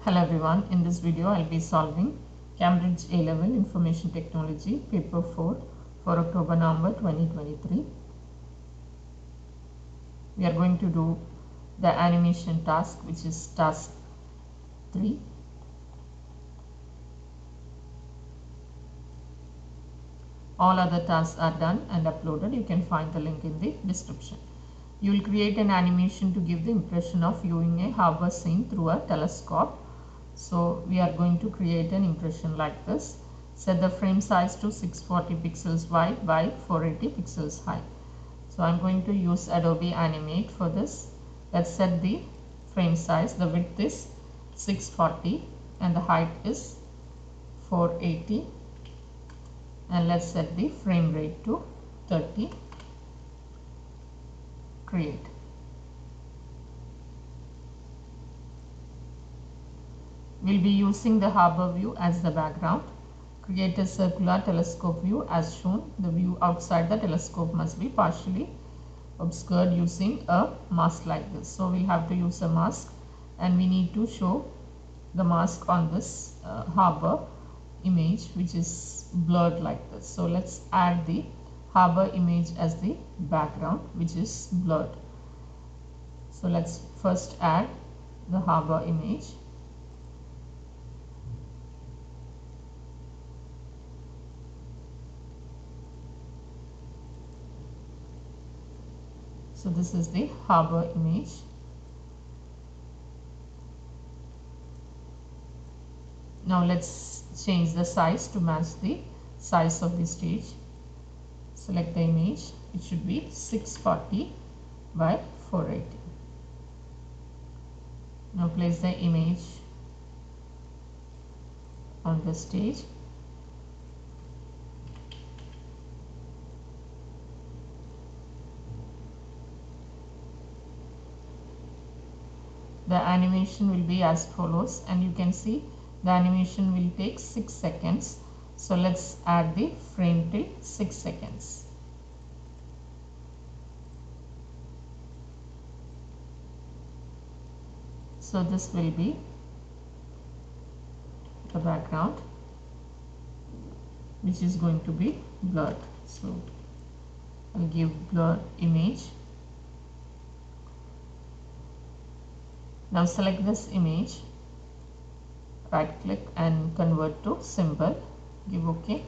Hello everyone, in this video I'll be solving Cambridge A-Level Information Technology Paper 4 for October-November 2023. We are going to do the animation task, which is task 3. All other tasks are done and uploaded. You can find the link in the description. You will create an animation to give the impression of viewing a harbor scene through a telescope. So we are going to create an impression like this. Set the frame size to 640 pixels wide by 480 pixels high. So I'm going to use Adobe Animate for this. Let's set the frame size. The width is 640 and the height is 480. And let's set the frame rate to 30. Create. We'll be using the harbor view as the background. Create a circular telescope view as shown. The view outside the telescope must be partially obscured using a mask like this. So we'll have to use a mask, and we need to show the mask on this harbor image, which is blurred like this. So let's add the harbor image as the background, which is blurred. So let's first add the harbor image. So this is the harbor image. Now let's change the size to match the size of the stage. Select the image. It should be 640 by 480. Now place the image on the stage. The animation will be as follows, and you can see the animation will take 6 seconds. So let's add the frame till 6 seconds. So this will be the background, which is going to be blurred. So I'll give blur image. Now select this image, right click and convert to symbol. Give OK.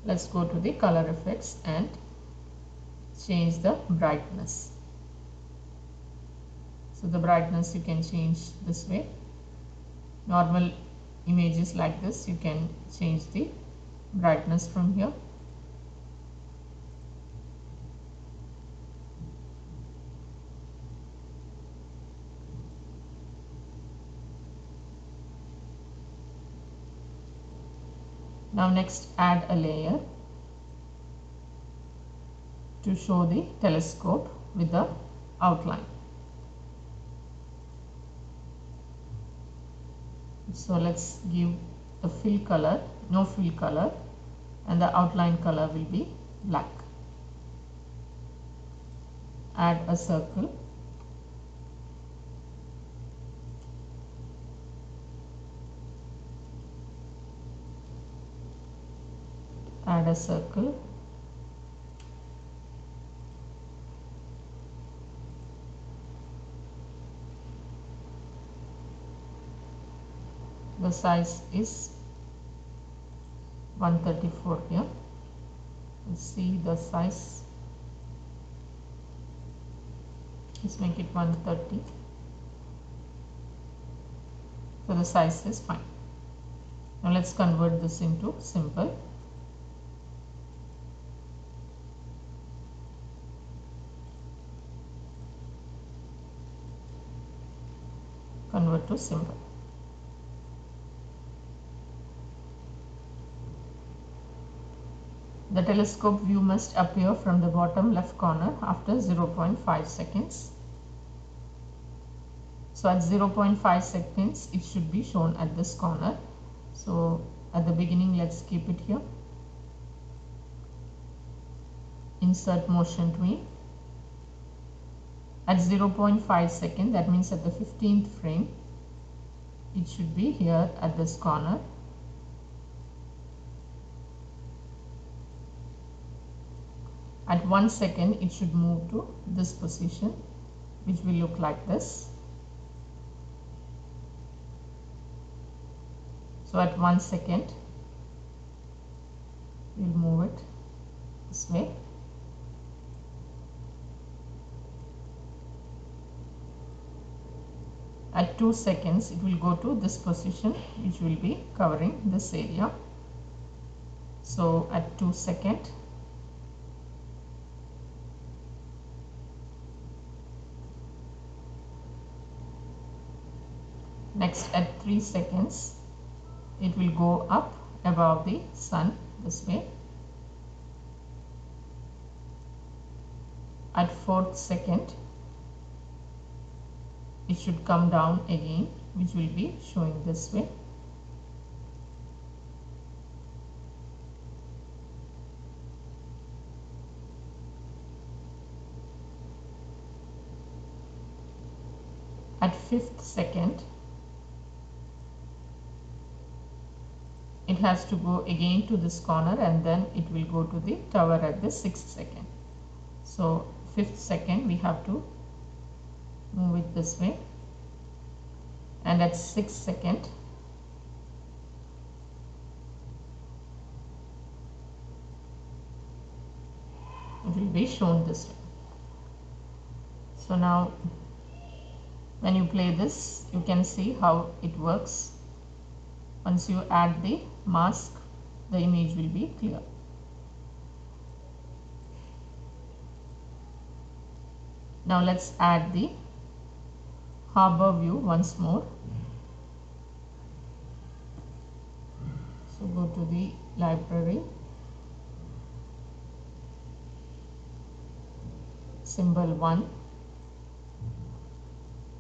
Let's go to the color effects and change the brightness. So the brightness you can change this way. Normal images like this, you can change the brightness from here. Now next add a layer to show the telescope with the outline. So let's give the fill color, no fill color, and the outline color will be black. Add a circle. Add a circle. The size is 134 here. Let's see the size. Let's make it 130. So the size is fine. Now let's convert this into symbol. Convert to symbol. The telescope view must appear from the bottom left corner after 0.5 seconds. So at 0.5 seconds it should be shown at this corner. So at the beginning let's keep it here. Insert motion tween. At 0.5 second, that means at the 15th frame, it should be here at this corner. At 1 second, it should move to this position, which will look like this. So at 1 second, we'll move it this way. At 2 seconds, it will go to this position, which will be covering this area. So at 2 seconds, next at 3 seconds, it will go up above the sun this way. At 4th second, it should come down again, which will be showing this way. At 5th second, it has to go again to this corner, and then it will go to the tower at the 6th second. So 5th second, we have to move it this way, and at 6th second, it will be shown this way. So now when you play this, you can see how it works. Once you add the mask, the image will be clear. Now let's add the harbor view once more. So go to the library, symbol 1.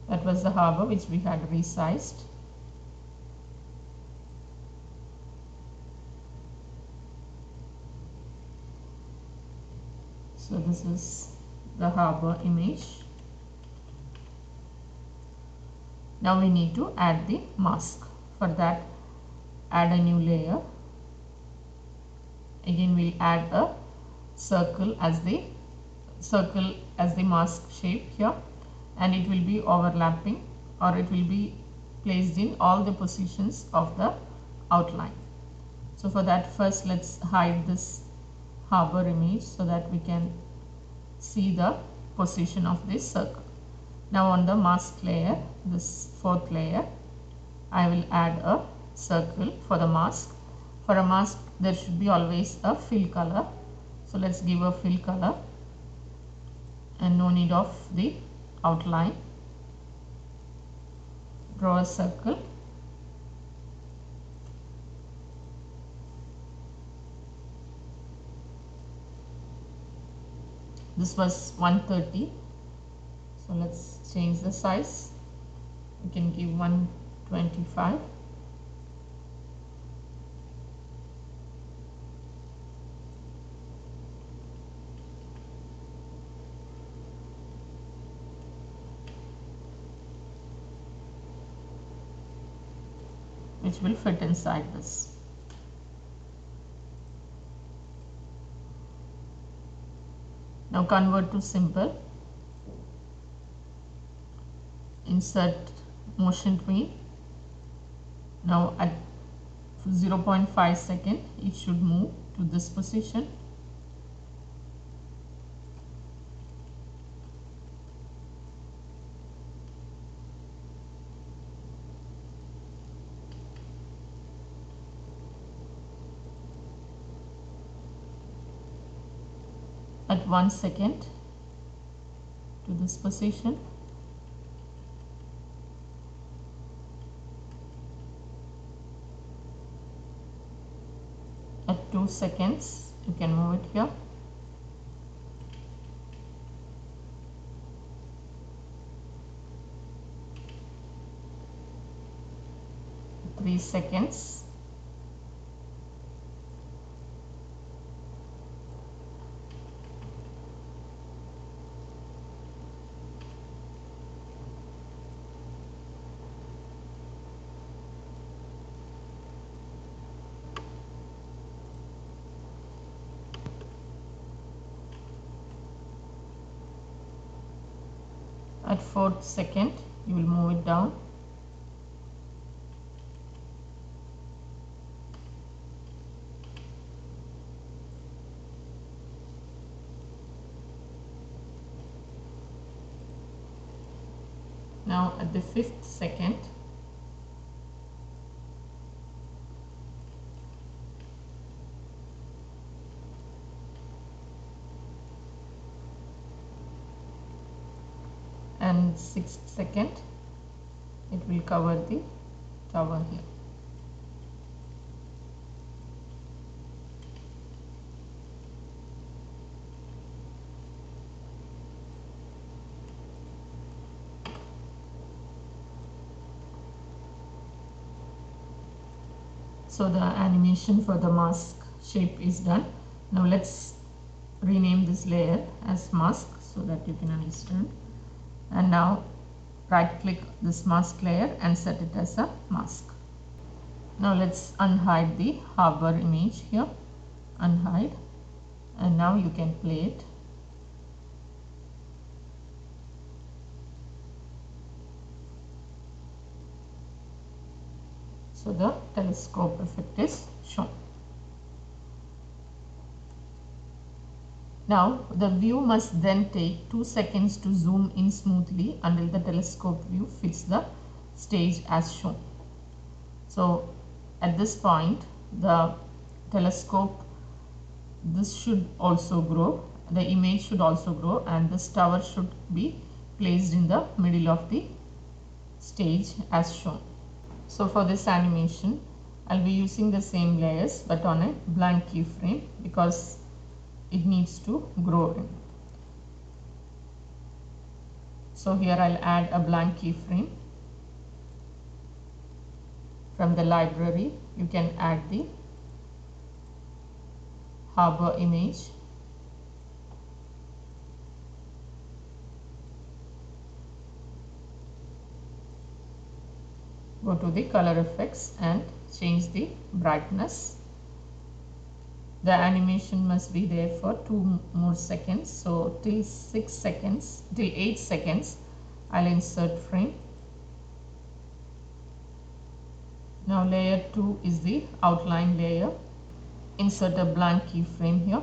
That was the harbor which we had resized. So this is the harbor image. Now we need to add the mask. For that, add a new layer. Again, we'll add a circle as the mask shape here, and it will be overlapping, or it will be placed in all the positions of the outline. So for that, first let's hide this harbor image so that we can see the position of this circle. Now on the mask layer, this 4th layer, I will add a circle for the mask. For a mask, there should be always a fill color. So let's give a fill color, and no need of the outline. Draw a circle. This was 130. So let's change the size. We can give 125. Which will fit inside this. Now convert to symbol. Insert motion tween. Now at 0.5 second, it should move to this position. At 1 second to this position. At 2 seconds, you can move it here. At 3 seconds. at 4th second you will move it down. Now at the 5th second and 6th second it will cover the tower here. So the animation for the mask shape is done. Now let's rename this layer as mask so that you can understand. And now right click this mask layer and set it as a mask. Now let's unhide the harbor image here. Unhide, and now you can play it. So the telescope effect is shown. Now the view must then take 2 seconds to zoom in smoothly until the telescope view fits the stage as shown. So at this point the telescope, this should also grow, the image should also grow, and this tower should be placed in the middle of the stage as shown. So for this animation I'll be using the same layers but on a blank keyframe because it needs to grow in. So here I'll add a blank keyframe. From the library you can add the harbor image. Go to the color effects and change the brightness. The animation must be there for 2 more seconds. So till 6 seconds, till 8 seconds, I'll insert frame. Now layer 2 is the outline layer. Insert a blank keyframe here.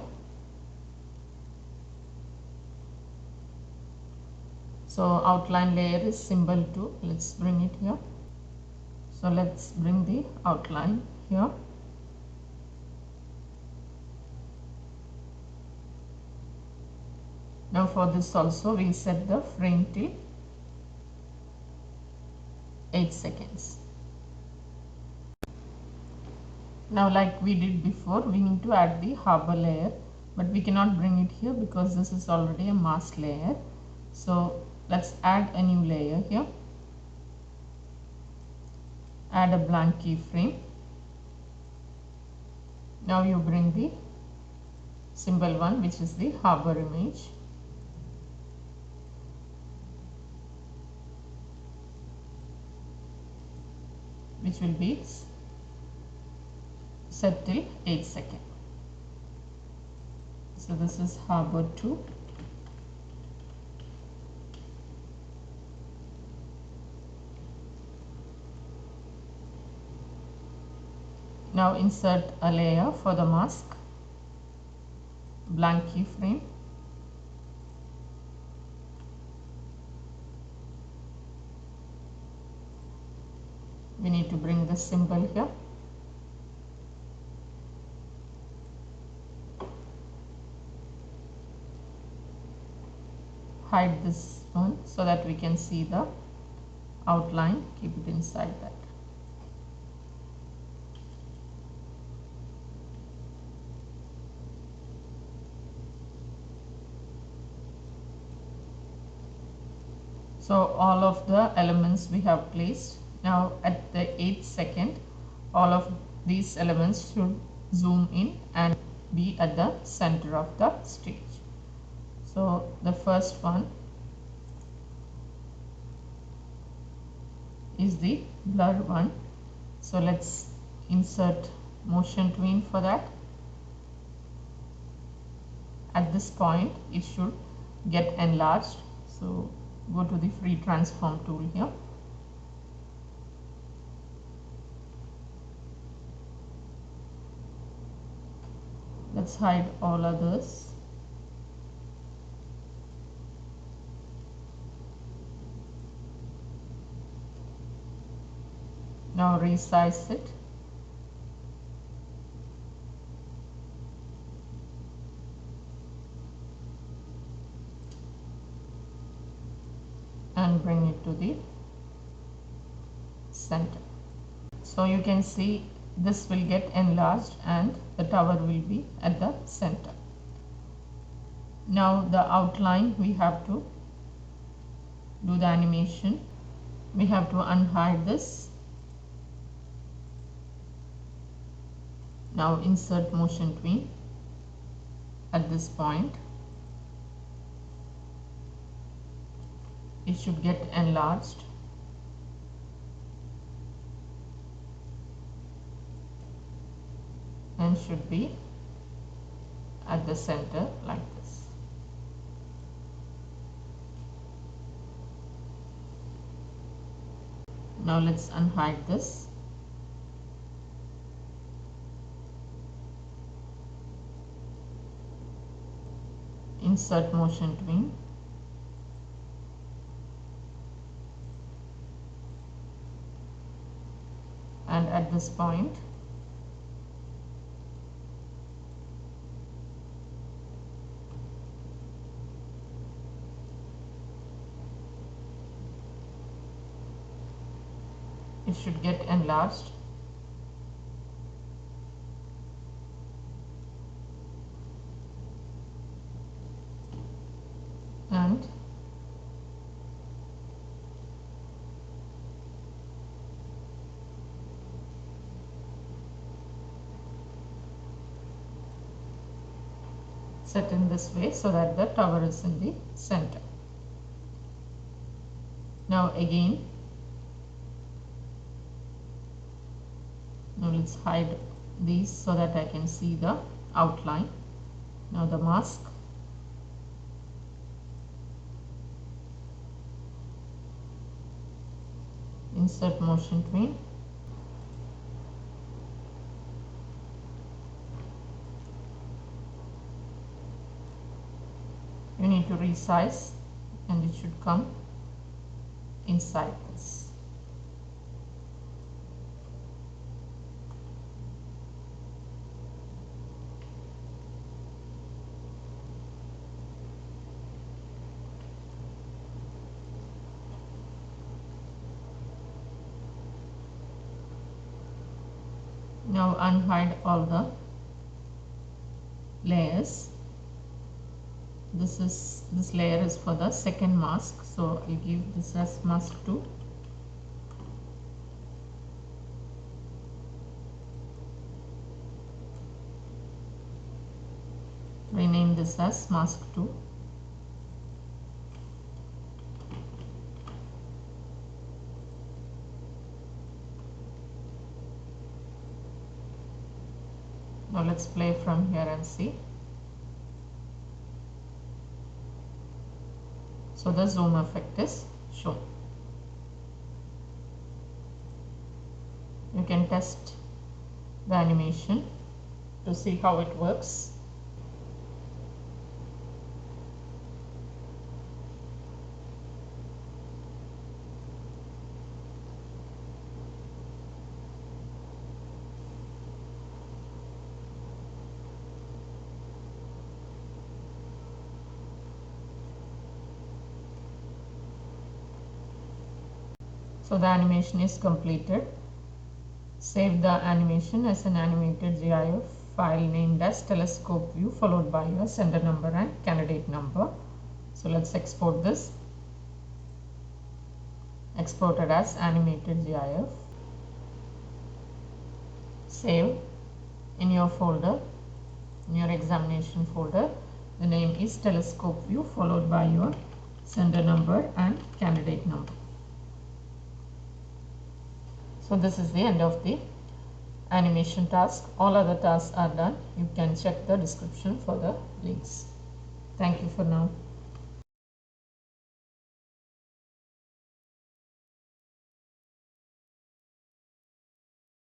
So outline layer is symbol 2. Let's bring it here. So let's bring the outline here. Now for this also we'll set the frame till 8 seconds. Now like we did before, we need to add the harbor layer, but we cannot bring it here because this is already a mask layer. So let's add a new layer here. Add a blank keyframe. Now you bring the symbol 1, which is the harbor image. Which will be set till 8 seconds. So this is harbor 2. Now insert a layer for the mask, blank keyframe. We need to bring the symbol here. Hide this one so that we can see the outline. Keep it inside that. So all of the elements we have placed. Now at the 8th second, all of these elements should zoom in and be at the center of the stage. So the first one is the blur one. So let's insert motion tween for that. At this point it should get enlarged. So Go to the free transform tool here. Let's hide all others. Now resize it. And bring it to the center. So you can see this will get enlarged and the tower will be at the center. Now the outline, we have to do the animation. We have to unhide this. Now insert motion tween at this point. It should get enlarged. And should be at the center like this. Now let's unhide this. Insert motion tween. And at this point, it should get enlarged. And set in this way so that the tower is in the center. Now again, now let's hide these so that I can see the outline. Now the mask. Insert motion tween. You need to resize and it should come inside this. Now unhide all the layers. This layer is for the second mask, so I'll give this as mask 2. Rename this as mask 2. Now let's play from here and see. So the zoom effect is shown. You can test the animation to see how it works. So the animation is completed. Save the animation as an animated GIF file named as telescope view followed by your sender number and candidate number. So let's export this. Exported as animated GIF. Save in your folder, in your examination folder. The name is telescope view followed by your sender number and candidate number. So this is the end of the animation task. All other tasks are done. You can check the description for the links. Thank you for now.